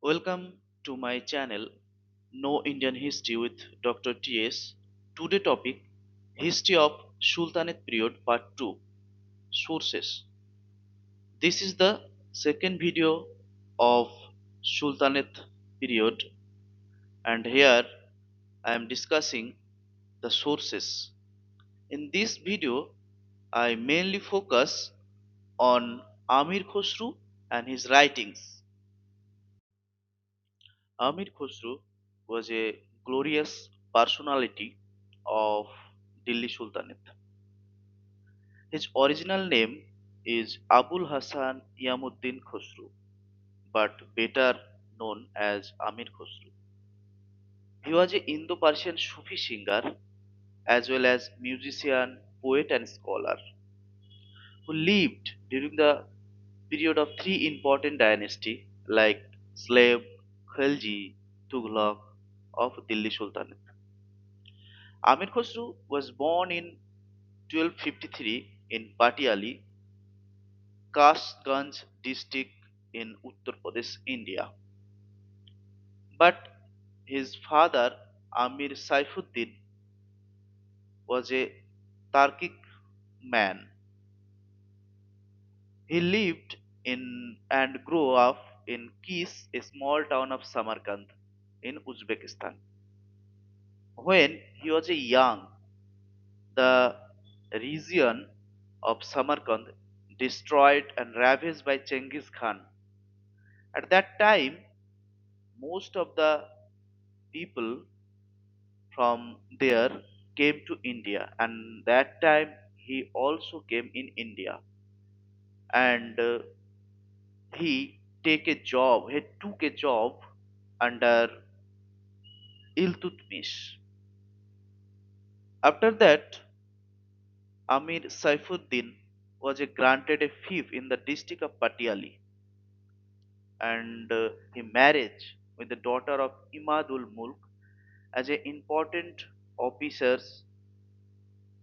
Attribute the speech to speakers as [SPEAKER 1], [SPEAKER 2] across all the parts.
[SPEAKER 1] Welcome to my channel No Indian History with Dr. TS. Today topic History of Sultanate period part 2 Sources. This is the second video of Sultanate period and here I am discussing the sources. In this video I mainly focus on Amir Khusrau and his writings. Amir Khusrau was a glorious personality of Delhi Sultanate. His original name is Abul Hasan Yamuddin Khusrau, but better known as Amir Khusrau. He was a Indo-Persian Sufi singer as well as musician, poet and scholar who lived during the period of three important dynasties like Slav, Khalji, Tughlaq of Delhi Sultanate. Amir Khusrau was born in 1253 in Patiali, Kasganj district in Uttar Pradesh, India. But his father, Amir Saifuddin, was a Turkic man. He lived in and grew up in Kis, a small town of Samarkand in Uzbekistan. When he was a young, the region of Samarkand destroyed and ravaged by Genghis Khan. At that time, most of the people from there came to India, and that time he also came in India, and he took a job under Iltutmish. After that, Amir Saifuddin was granted a fief in the district of Patiali and he married with the daughter of Imadul Mulk as an important officers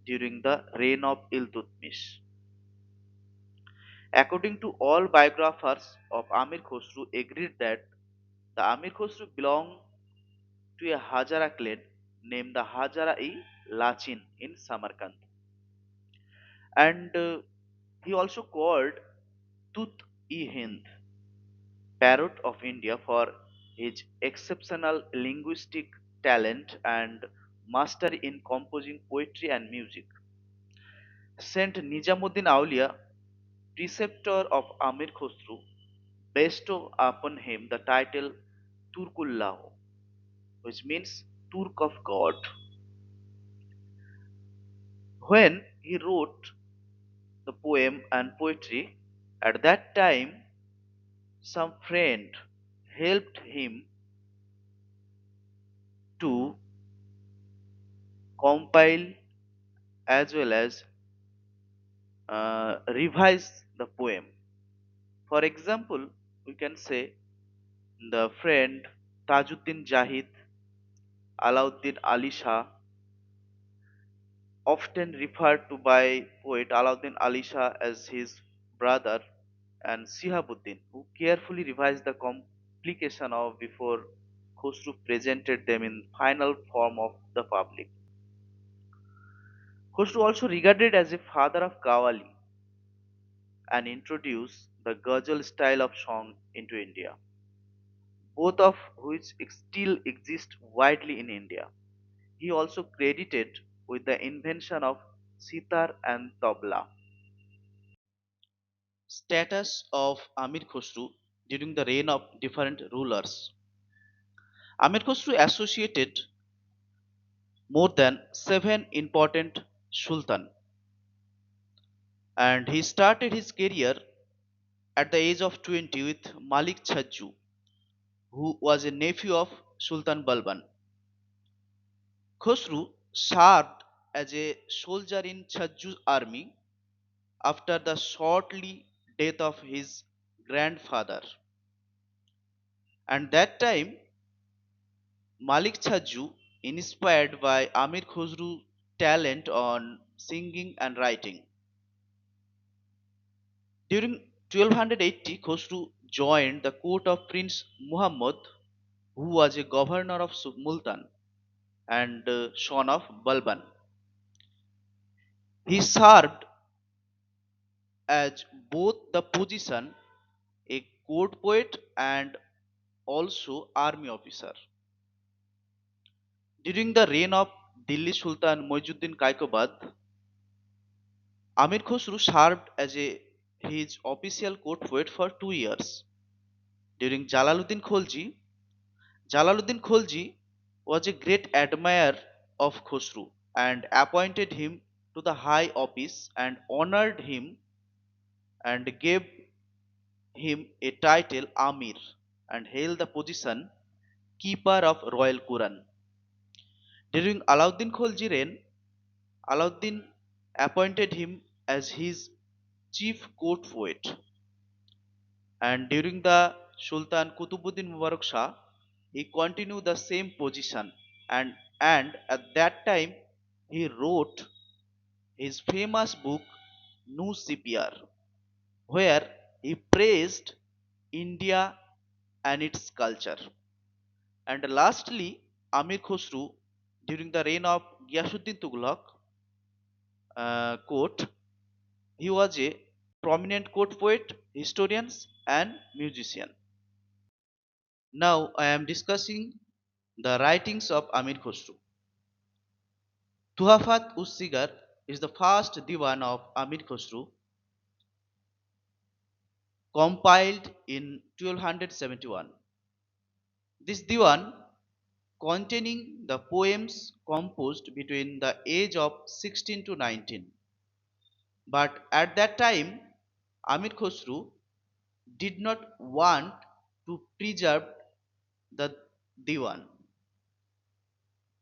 [SPEAKER 1] during the reign of Iltutmish. According to all biographers of Amir Khosrow agreed that the Amir Khosrow belonged to a Hazara clan named the Hazara-i Lachin in Samarkand. And he also called Tut-i-Hind, parrot of India, for his exceptional linguistic talent and mastery in composing poetry and music. Saint Nijamuddin Aulia, preceptor of Amir Khosrow, bestowed upon him the title Turkullah, which means Turk of God. When he wrote the poem and poetry, at that time some friend helped him to compile as well as revise the poem. For example, we can say the friend Tajuddin Jahid, Alauddin Ali Shah, often referred to by poet Alauddin Ali Shah as his brother, and Sihabuddin, who carefully revised the complication of before Khosrow presented them in final form of the public. Khosrow also regarded as a father of Qawwali and introduced the ghazal style of song into India, both of which still exist widely in India. He also credited with the invention of sitar and tabla. Status of Amir Khosrow during the reign of different rulers. Amir Khosrow associated more than seven important sultan, and he started his career at the age of 20 with Malik Chhajju, who was a nephew of Sultan Balban. Khosrow served as a soldier in Chhajju's army after the shortly death of his grandfather. And that time, Malik Chhajju, inspired by Amir Khosrow's talent on singing and writing. During 1280, Khosrow joined the court of Prince Muhammad, who was a governor of Multan and son of Balban. He served as both the position a court poet and also army officer. During the reign of Delhi Sultan Muizuddin Kaikobad, Amir Khusru served as his official court poet for 2 years. During Jalaluddin Kholji was a great admirer of Khosrow and appointed him to the high office and honored him and gave him a title Amir and held the position keeper of royal Quran. During Alauddin Kholji reign, Alauddin appointed him as his chief court poet, and during the Sultan Kutubuddin Mubarak Shah, he continued the same position, and at that time he wrote his famous book Nu CPR, where he praised India and its culture. And lastly, Amir Khosrow, during the reign of Ghiyasuddin Tughlaq court, he was a prominent court poet, historian, and musician. Now I am discussing the writings of Amir Khosrow. Tuhafat us Sigar is the first diwan of Amir Khosrow, compiled in 1271. This diwan, containing the poems composed between the age of 16 to 19. But at that time, Amir Khosrow did not want to preserve the diwan,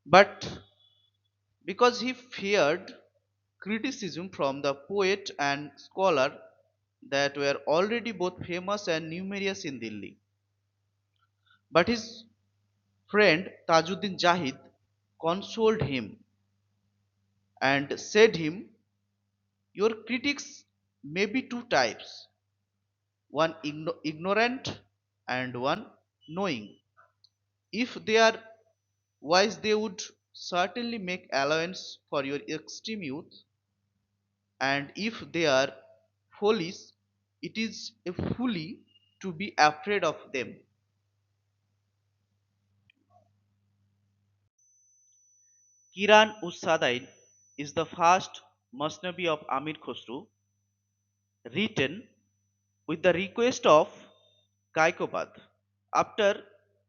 [SPEAKER 1] but because he feared criticism from the poet and scholar that were already both famous and numerous in Delhi. But his friend Tajuddin Jahid consoled him and said him, your critics may be two types, one ignorant and one knowing. If they are wise, they would certainly make allowance for your extreme youth, and if they are foolish, it is a folly to be afraid of them. Kiran us Sadain is the first Masnavi of Amir Khosrow, written with the request of Kaikobad. After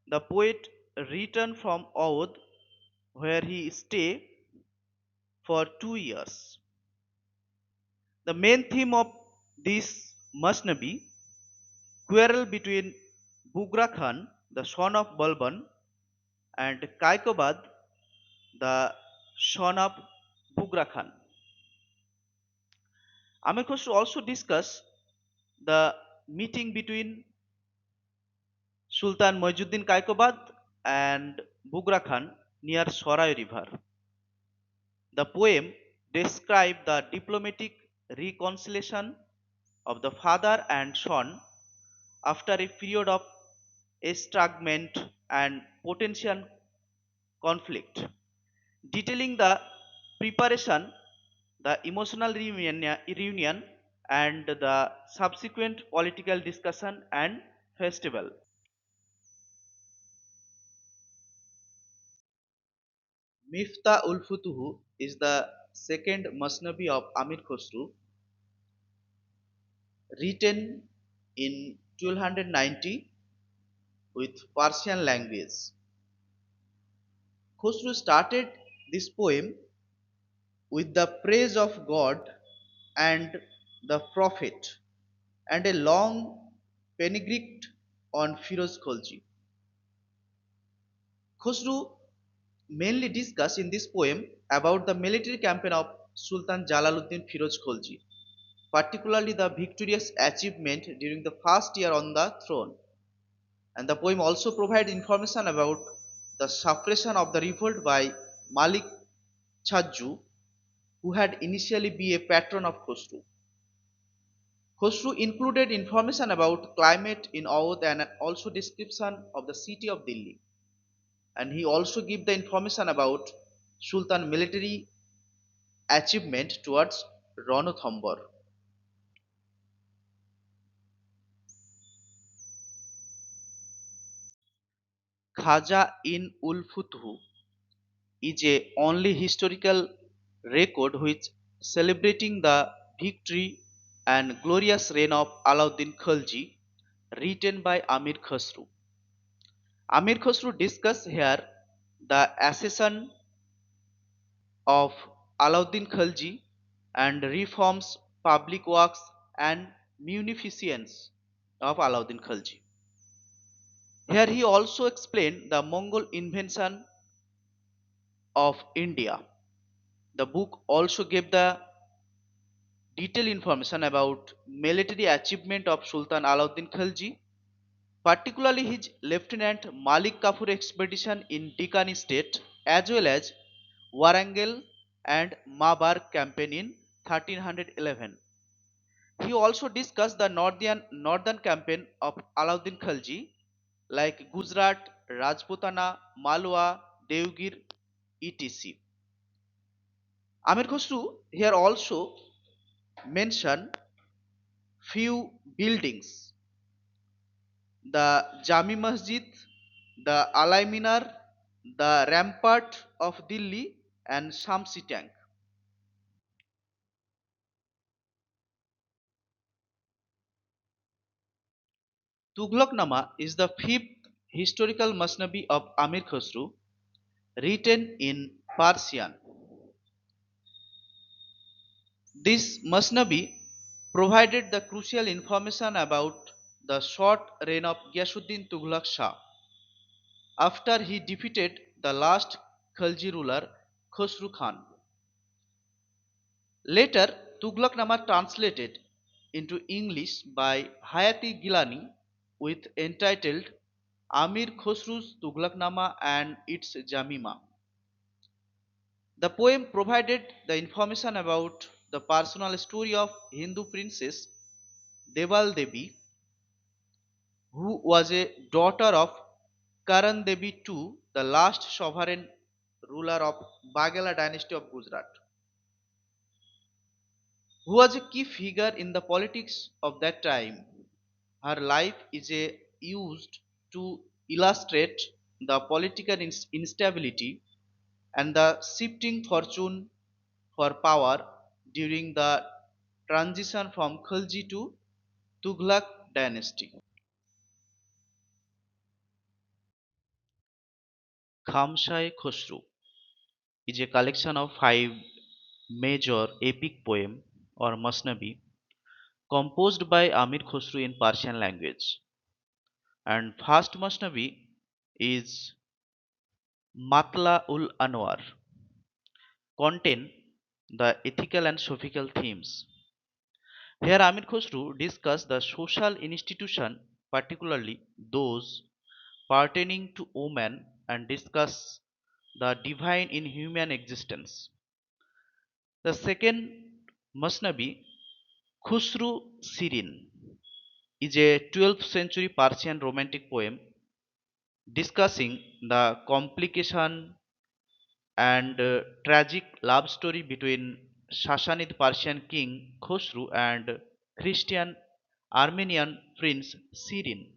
[SPEAKER 1] the poet returned from Oudh, where he stayed for 2 years. The main theme of this Masnavi, quarrel between Bugra Khan, the son of Balban, and Kaikobad, the son of Bugra Khan. Amir Khosrow also discussed the meeting between Sultan Muizuddin Kaikobad and Bugra Khan near Sorai River. The poem described the diplomatic reconciliation of the father and son after a period of estrangement and potential conflict, detailing the preparation, the emotional reunion, and the subsequent political discussion and festival. Mifta ul Futuh is the second Masnavi of Amir Khosrow, written in 1290 with Persian language. Khosrow started this poem with the praise of God and the Prophet and a long panegyric on Firoz Kholji. Khosrow mainly discussed in this poem about the military campaign of Sultan Jalaluddin Firoz Kholji, particularly the victorious achievement during the first year on the throne. And the poem also provides information about the suppression of the revolt by Malik Chadju, who had initially been a patron of Khosrow. Khosrow included information about climate in Oudh and also description of the city of Delhi. And he also gave the information about Sultan military achievement towards Ranthambore. Khaja in ul Futuh is a only historical record which celebrating the victory and glorious reign of Alauddin Khalji written by Amir Khusrau. Amir Khusrau discuss here the accession of Alauddin Khalji and reforms, public works and munificence of Alauddin Khalji. Here he also explained the Mongol invention of India. The book also gave the detailed information about military achievement of Sultan Alauddin Khalji, particularly his Lieutenant Malik Kafur expedition in Deccan state as well as Warangal and Mabar campaign in 1311. He also discussed the northern campaign of Alauddin Khalji like Gujarat, Rajputana, Malwa, Deogir, etc. Amir Khusru here also mentioned few buildings: the Jami Masjid, the Alai Minar, the Rampart of Delhi, and Shamsi Tank. Tughlaqnama is the fifth historical masnavi of Amir Khusru, written in Persian. This masnavi provided the crucial information about the short reign of Ghiyasuddin Tughlaq Shah after he defeated the last Khalji ruler Khosru Khan. Later, Tughlaqnama translated into English by Hayati Gilani with entitled Amir Khosru's Tughlaqnama and its Jamima. The poem provided the information about the personal story of Hindu princess Deval Devi, who was a daughter of Karan Devi II, the last sovereign ruler of Bagala dynasty of Gujarat, who was a key figure in the politics of that time. Her life is used to illustrate the political instability and the shifting fortune for power during the transition from Khilji to Tughlaq dynasty. Khamsai Khosrow is a collection of five major epic poems or masnavi composed by Amir Khosrow in Persian language. And first masnavi is Matla ul Anwar, contain the ethical and philosophical themes. Here Amir Khosrow discuss the social institution, particularly those pertaining to women, and discuss the divine in human existence. The second Masnavi, Khusru Sirin, is a 12th century Persian romantic poem discussing the complication and tragic love story between Sassanid Persian king Khosru and Christian Armenian prince Sirin.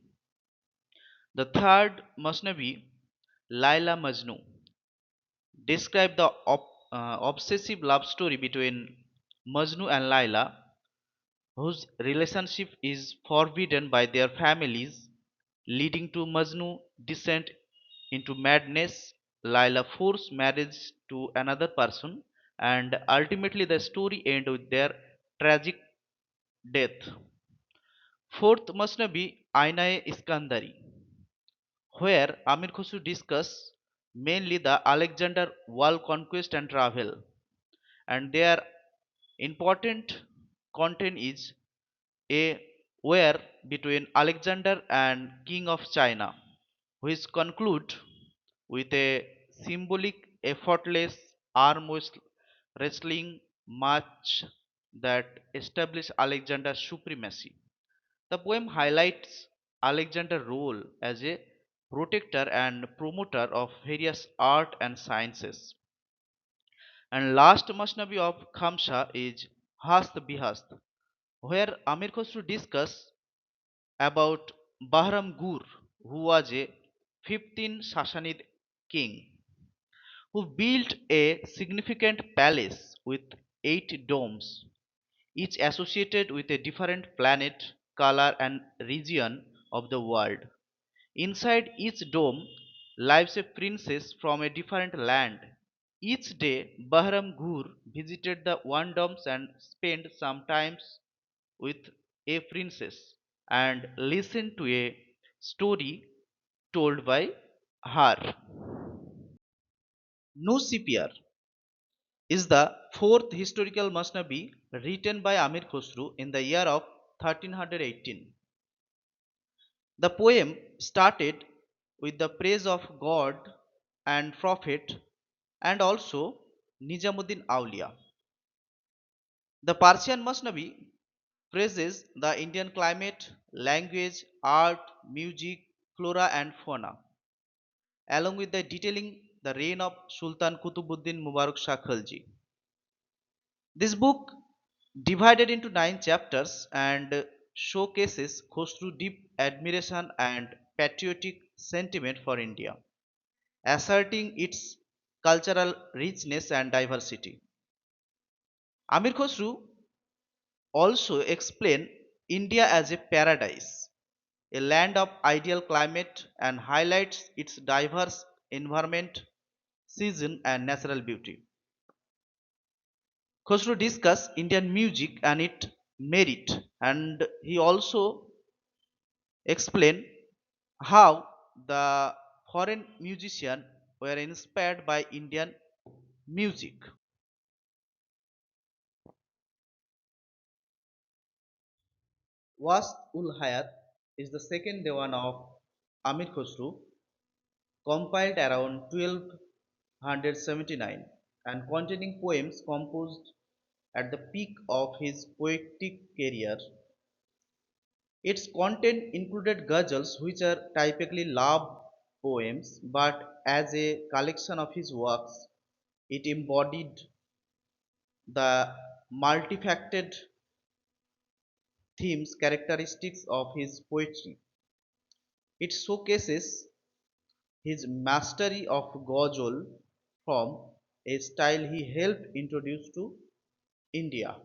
[SPEAKER 1] The third Masnavi, Laila Majnu, describe the obsessive love story between Majnu and Laila, whose relationship is forbidden by their families, leading to Majnu descent into madness. Laila forced marriage to another person, and ultimately the story ends with their tragic death. Fourth Masnavi, Ainae Iskandari, where Amir Khusru discuss mainly the Alexander wall conquest and travel, and their important content is a war between Alexander and King of China, which conclude with a symbolic effortless arm wrestling match that established Alexander's supremacy. The poem highlights Alexander's role as a protector and promoter of various art and sciences. And last Masnavi of Khamsa is Hast Bihast, where Amir Khosru discusses about Bahram Gur, who was a 15th Sassanid king, who built a significant palace with 8 domes, each associated with a different planet, color, and region of the world. Inside each dome lives a princess from a different land. Each day, Bahram Gur visited the one domes and spent some time with a princess and listened to a story told by her. Nusipiyar is the fourth historical Masnavi written by Amir Khusru in the year of 1318. The poem started with the praise of God and Prophet and also Nijamuddin Aulia. The Persian Masnavi praises the Indian climate, language, art, music, flora and fauna, along with the detailing the reign of Sultan Kutubuddin Mubarak Shah Khalji. This book, divided into 9 chapters and showcases Khosrau's deep admiration and patriotic sentiment for India, asserting its cultural richness and diversity. Amir Khosru also explained India as a paradise, a land of ideal climate, and highlights its diverse environment, season, and natural beauty. Khosrow discussed Indian music and its merit, and he also explained how the foreign musicians were inspired by Indian music. Wast ul Hayat is the second Dewan of Amir Khosrow, compiled around 1279 and containing poems composed at the peak of his poetic career. Its content included ghazals, which are typically love poems, but as a collection of his works, it embodied the multifaceted themes characteristics of his poetry. It showcases his mastery of ghazal from a style he helped introduce to India.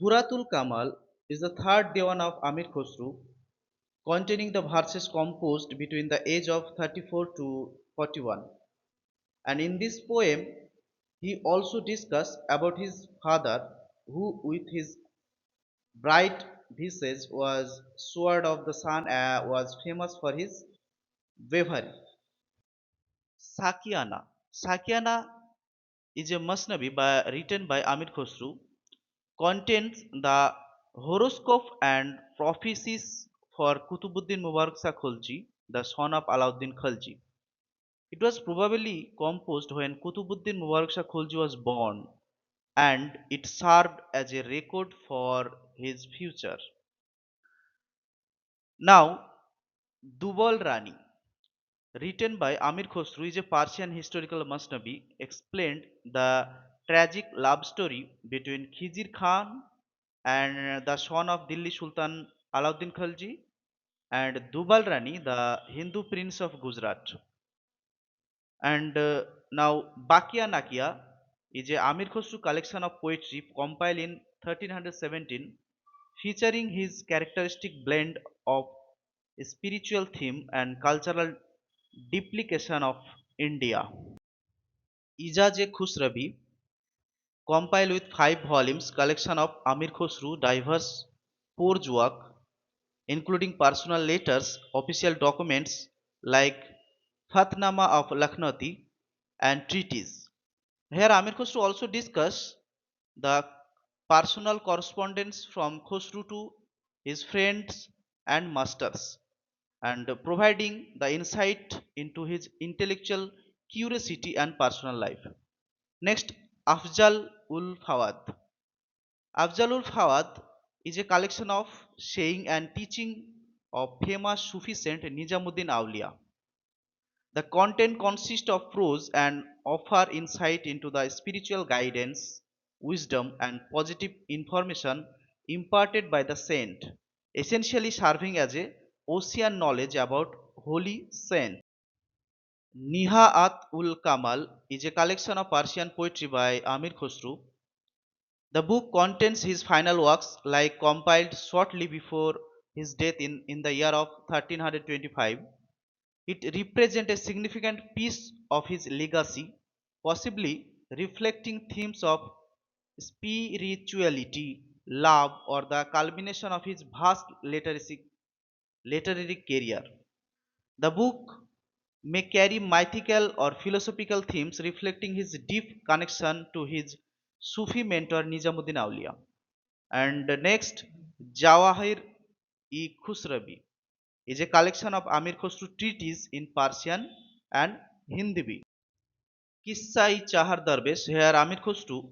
[SPEAKER 1] Guratul Kamal is the third Dewan of Amir Khosrow, containing the verses composed between the age of 34 to 41. And in this poem, he also discussed about his father, who, with his bright visage, was sword of the sun, was famous for his bravery. Sakyana. Sakyana is a Masnavi written by Amir Khosrow, contains the horoscope and prophecies for Kutubuddin Mubarak Shah Khalji, the son of Alauddin Khalji. It was probably composed when Kutubuddin Mubarak Shah Khalji was born, and it served as a record for his future. Now, Dubal Rani, written by Amir Khosrow, is a Persian historical Masnavi, explained the tragic love story between Khizr Khan and the son of Delhi Sultan Alauddin Khalji and Dubal Rani, the Hindu prince of Gujarat. And now Bakia Nakia is a Amir Khosru collection of poetry compiled in 1317, featuring his characteristic blend of spiritual theme and cultural duplication of India. Ijaz-e Khusravi, compiled with 5 volumes, collection of Amir Khosru diverse prose work, including personal letters, official documents like Fatnama of Lakhnauti, and treaties. Here Amir Khosru also discussed the personal correspondence from Khosru to his friends and masters, and providing the insight into his intellectual curiosity and personal life. Next, Afzal ul Fawad. Afzal ul Fawad is a collection of saying and teaching of famous Sufi saint Nijamuddin Aulia. The content consists of prose and offer insight into the spiritual guidance, wisdom, and positive information imparted by the saint, essentially serving as a ocean knowledge about holy saints. Nihaat-ul-Kamal is a collection of Persian poetry by Amir Khusrau. The book contains his final works, like compiled shortly before his death in the year of 1325. It represents a significant piece of his legacy, possibly reflecting themes of spirituality, love, or the culmination of his vast literary career. The book may carry mythical or philosophical themes reflecting his deep connection to his Sufi mentor Nijamuddin Aulia. And next, Jawahir-e-Khusrawi is a collection of Amir Khusru treatises in Persian and Hindi. Kissa-i-Chahar Darvesh, here Amir Khusru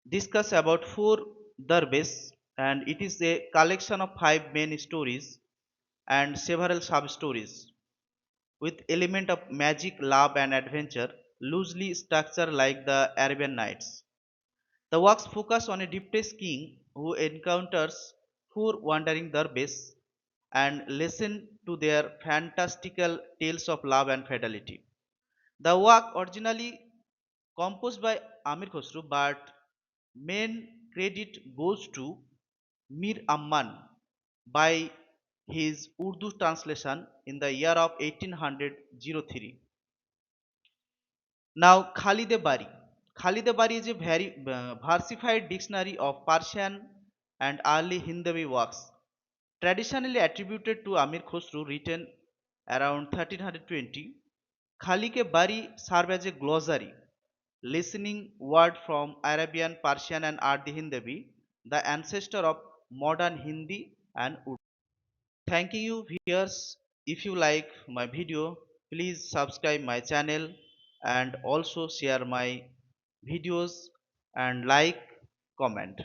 [SPEAKER 1] discuss about four Darvesh, and it is a collection of five main stories and several sub-stories with element of magic, love and adventure, loosely structured like the Arabian Nights. The works focus on a depressed king who encounters four wandering dervishes and listen to their fantastical tales of love and fidelity. The work originally composed by Amir Khosrow, but main credit goes to Mir Amman by his Urdu translation in the year of 1803. Now, Khalid-e-Bari. Khalid-e-Bari is a very versified dictionary of Persian and early Hindi works, traditionally attributed to Amir Khosrow, written around 1320. Khalid-e-Bari served as a glossary, listening word from Arabian, Persian, and Ardi Hindi, the ancestor of modern Hindi and Urdu. Thank you, viewers. If you like my video, please subscribe my channel and also share my videos and like, comment.